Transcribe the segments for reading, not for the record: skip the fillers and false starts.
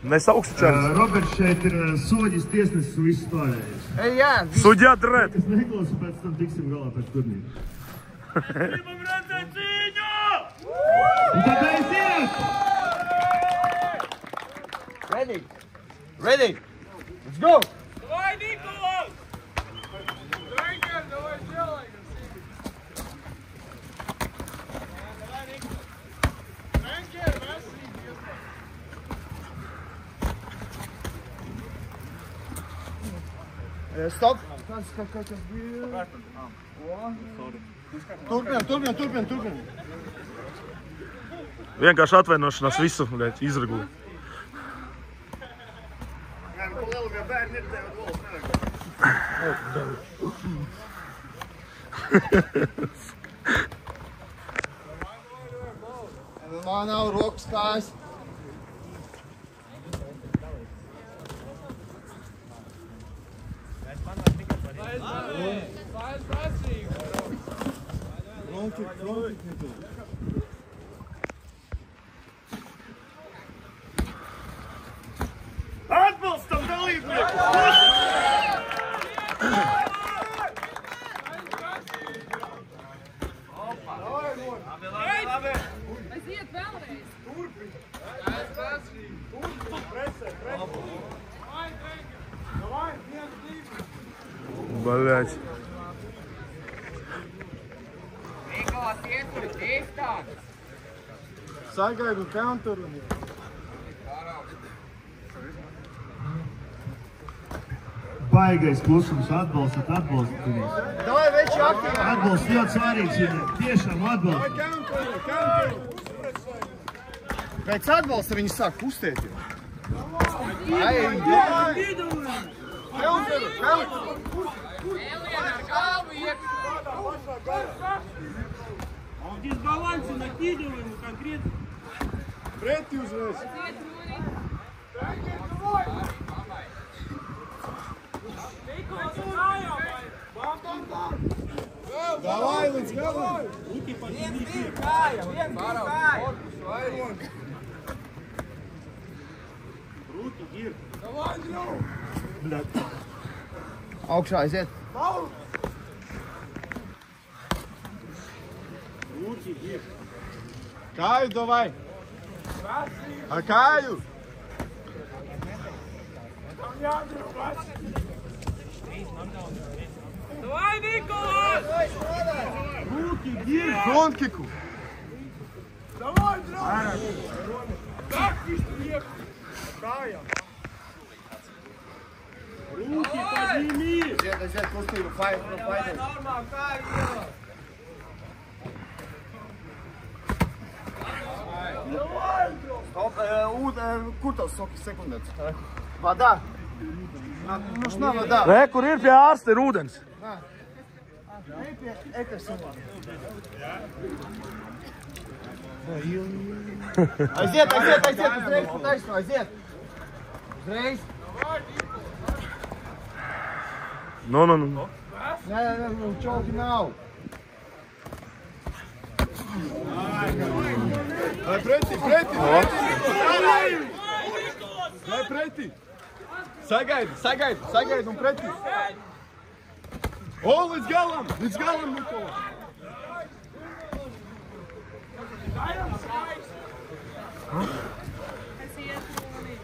Nesaukstu čērus. Roberts šeit ir soģis tiesnesis un viss pārējais. Jā. Suģjā drēt. Es neklausu, pēc tam tiksim galā pēc turnīra. Gribam redzēt cīņu! Un tad aiziet! Ready. Let's go! Давай, Николас! Давай, делай! Stop! Turpinam! Vienkārši atvainošanās visu izraguli. Man nav rokas kājas. Atbalstam dalībnieku! Labi! Aiziet vēlreiz! Baļāķi. Nikolas, ieturi tīstāk! Sagaidu counturu. Baigais klusums, atbalstat viņus. Davai, veči, aktīvi! Atbalsts ļoti svarīgs viņiem, tiešām atbalsts. Counturu! Pēc atbalsta viņi sāk kustēt. Counturu! Elien ar galvu iet! А в дисбалансе накидываем конкретно. Preti uzreiz! Aiziet, Rūri! Davai, līdz galam! Руки подними. Руки, Гир. Augšā aiziet! Руки, Гир. Kāju, davai! Ar kāju! Давай, Николас! Руки, Гир. Frontkiku! Давай, брат! Как ты приехал? Кая. Руки подними! Aiziet, kustību, fight. Stop, kur tavs soki sekundēts? Vadā! Mums nav vadā! Re, kur ir pie ārsta ir ūdens? Ej pie ekasumā. Aiziet, uzreiz, taisno, aiziet! Uzreiz! No. Nē, čauki nav! Lai pretī! Lai pretī! Sagaidi un pretī! O, līdz galam, Nikola! Aiziet, Rūri!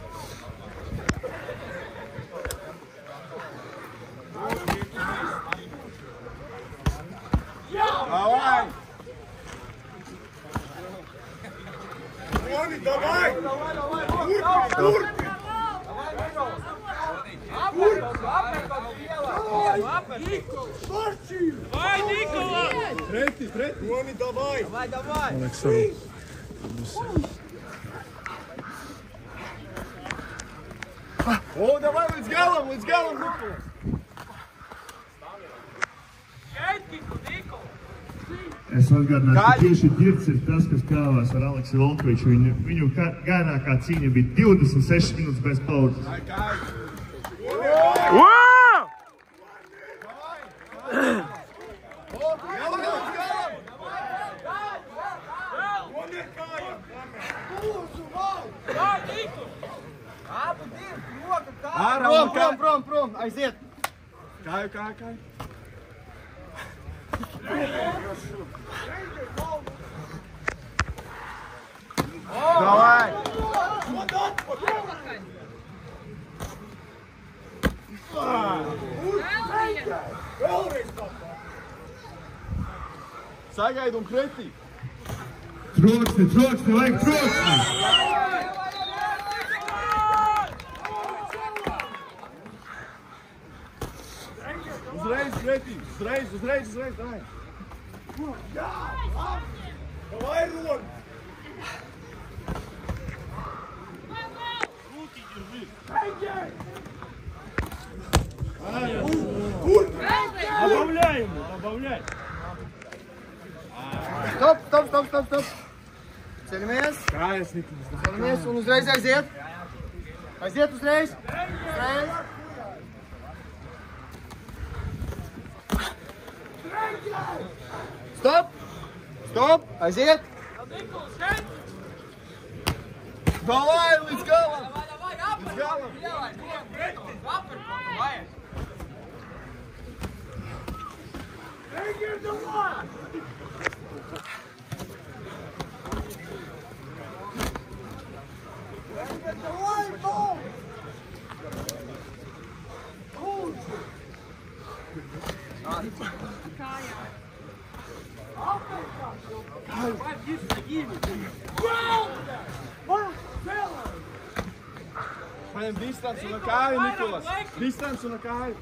Давай! Давай! Давай, Николас! Preti! Romi, davai! O, davai, līdz galam, Nikola! Es atgādināju, ka tieši Dirts ir tas, kas kāvās ar Aleksu Volkoviču. Viņu garākā cīņa bija 26 minūtes bez pauzes. Prom, aiziet! Kāju. Davai! Sagaidu un kretī! Troksni, vajag troksni! Uzreiz, kretī! Uzreiz, davai! Давай, Рон! Руки держи. Добавляй ему, добавляй. Stop! Ceļamies! Ceļamies un uzreiz aiziet! Aiziet uzreiz! Stop! Aiziet! Давай, līdz galam! Līdz galam! Paņem distanci un kāju, Nikolas! Distanci un kāju!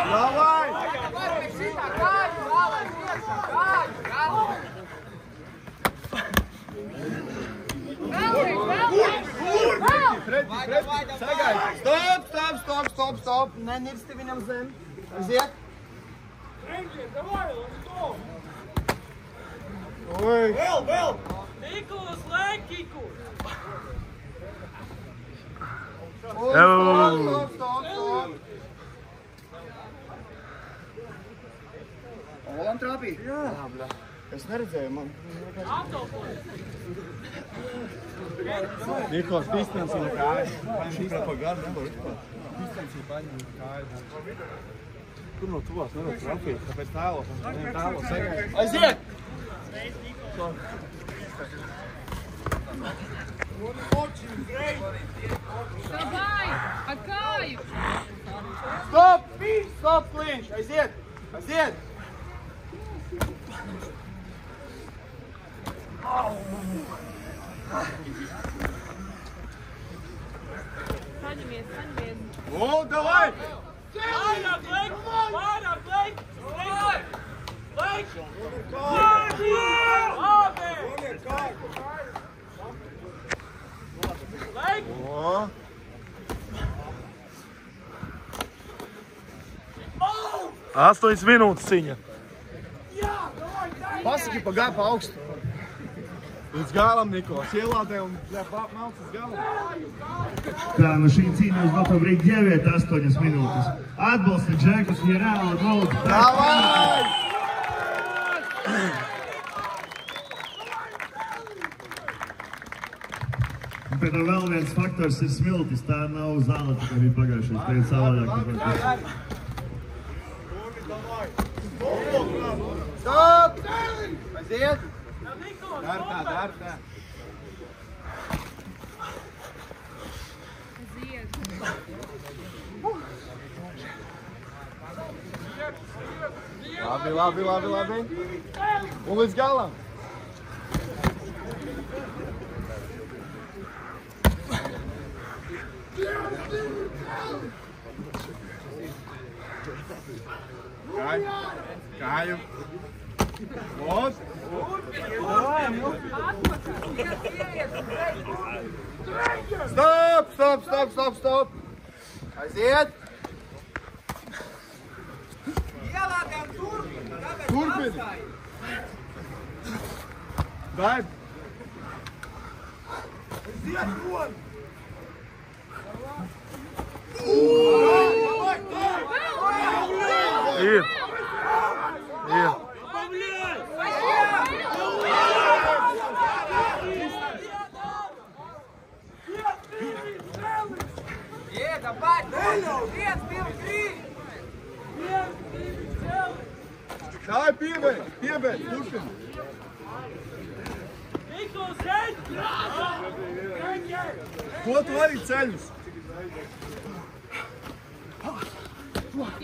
Davai! Stop! Nenirsti viņam zem! Aiziet! Oi! Vēl! Nikolas, lēkiku! Stop! Olam trāpīja? Jā, bļa. Es neredzēju, man. Nikolas, distanci no kājas. Šīs pagaru nevar vispār. Distanci paņem no kājas. Tur no tuvās nevar trāpīt, tāpēc tālos. Aiziet! Davai, ar kāju! Stop, kliņš! Aiziet! Saņemies! O, davai! Vairāk leik! Leik! Leik! O! 8 minūtes ciņa. Pasaki pa augstu. Līdz galam, Nikolas, ielādē un melc uz galam. Tā, no šī cīņa uz doto brīdi jau iet 8 minūtes. Atbalsta Džekus, ja reāli lūdzu. Davai! Bet vēl viens faktors ir smiltis, tā nav zāle, kā bija pagājušais, tā ir savādāk. Stop! Aiziet! Dar tā. Labi. Un līdz galam! Kāju! Ot! Stop! Aiziet! Turpini! Dai! Ir. Dāj, piebeidz, turpini. Nikols, ej! Ko tu arī ceļus?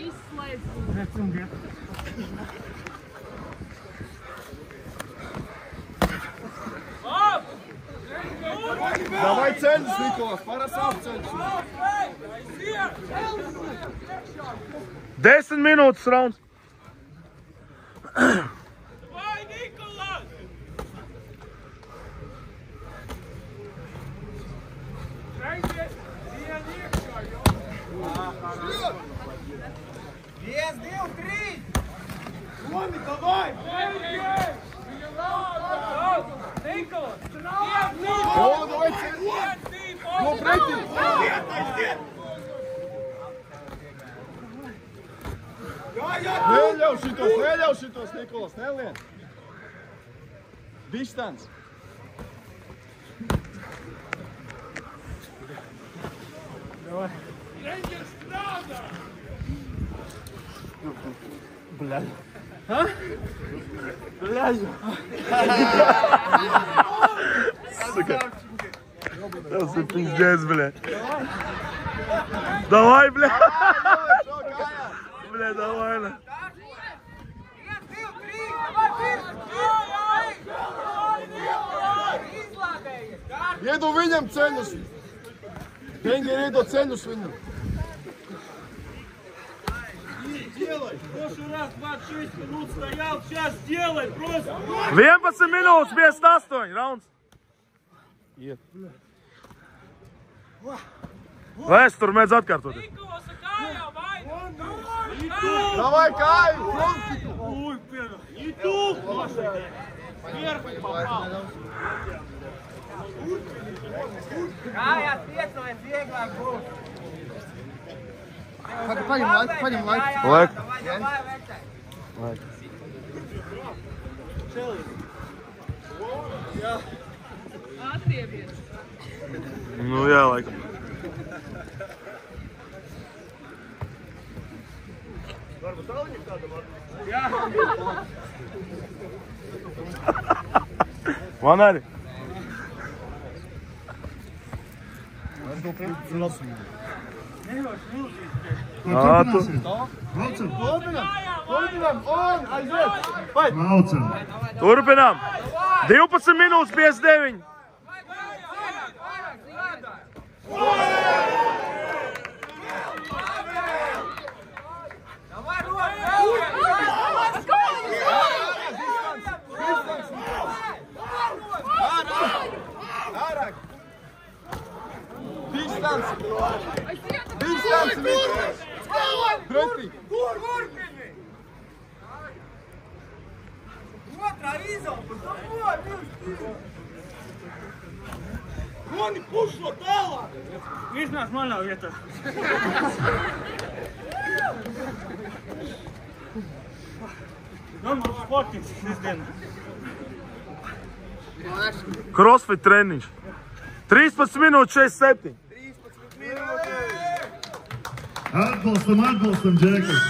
Izslēdz. Davai ceļus, Nikolas, paras apceļus. 10 minūtes rauns. Vai, Nikolas! Viens, divi, trīs! Romi, davai! Nikolas! Davai ceļus! Ko pretī? Neļauj šitos, Nikolas, nelien! Distance! Treņģers strādā! Tas ir pizdzēs, bļa. Davai, bļa. Bļa, davai, ne. Iedu viņam ceļus! Treņģeri iedod ceļus viņam! Прошлый раз 26 минут стоял, сейчас делай просто! 11 minūtes, 58 rauns. Iet. Vēstur mēdz atkārtot. Nikolas, kājā, vai! Davai kāju! Ой, Петр, и тут лошадь! Вверху попал! Kājās piecojas vieglāk būs. Paņem laiku! Laik. Vai, vecai. Atriebies. Nu jā, laikam. Man arī. Braucam! Turpinām! Un! Aiziet! Braucam! Turpinām. 12 minūtes, 59. Ārāk! Distance! Aiziet! Distance, Nikolas! Pretī! Otrā izauga, tu Рони, пушло, дала! Видишь, нормально это. Он спортинг здесь. Crossfit treniņš. 13 minūtes, 47. Atbalstam, Džekas!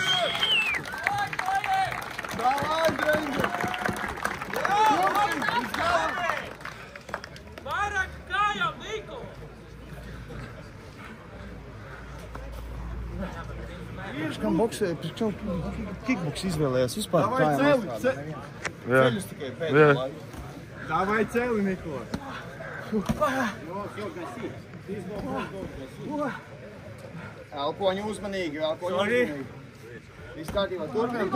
Davai, Treņģeri! Vairāk kājām, Niko! Kam boksē, čau kickboks izvēlējās vispār Davai kājām celi! aizstrādāt. Ceļus tikai pēdējā laikā. Davai celi, Nikolas! Elpoņi uzmanīgi, elpoņi Sorry. uzmanīgi. Viss kārtībā, turpinām!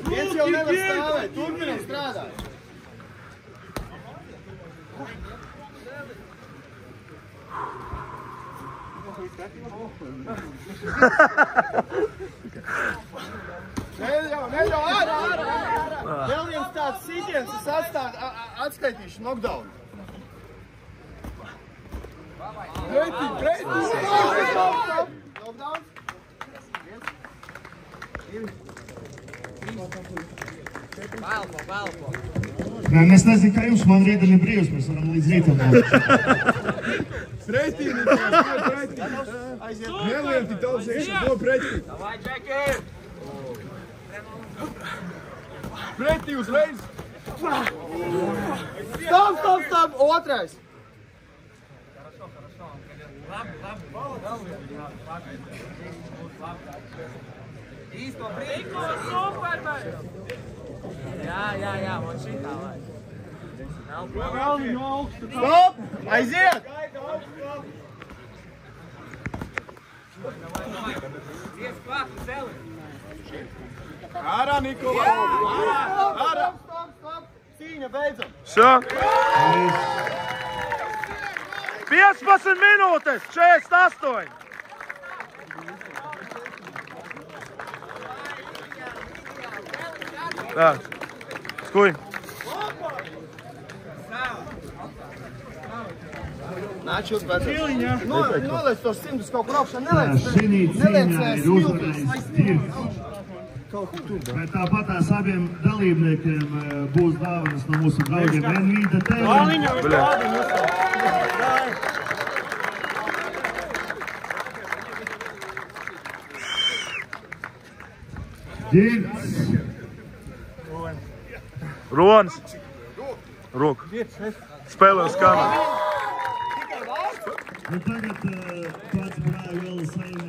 Viens jau nevar stāvēt, turpinām strādāt. Neļauj, ārā! Vēl viens tāds sītiens, es atskaitīšu knockdown. Pretī! Knockdown! Velpo. Nē, es nezinu, kā jums, man rīta ir brīvs, mēs varam līdz rītam. Pretī, Nikolas, pretī! Nelien tik daudz, do pretī! Vai, Džeki! Pretī uzreiz! Stop! Otrais! Īsto brīko, super, vai! Jā, man šitā vajag. Galviņu augstu. Stop! Aiziet! Ies klāt, celi! Ārā, Nikola! Ārā! Stop! Cīņa beidzam! Šo. 15 minūtes, 48. Tā, skuj. Nāc jūs beidzam! Cīliņā. Noliec tos 100 kaut kur augšā, Tā, neliec! šī cīņā ir smiltis. uzvarējis Tirts. Bet tāpat tās abiem dalībniekiem būs dāvanas no mūsu draugiem Envīda TV. Galviņu, Bļa. galviņu. Tirts. Ronis. Roku. Spēlē uz kameru. Nu tagad pats brāļ vēl saimē.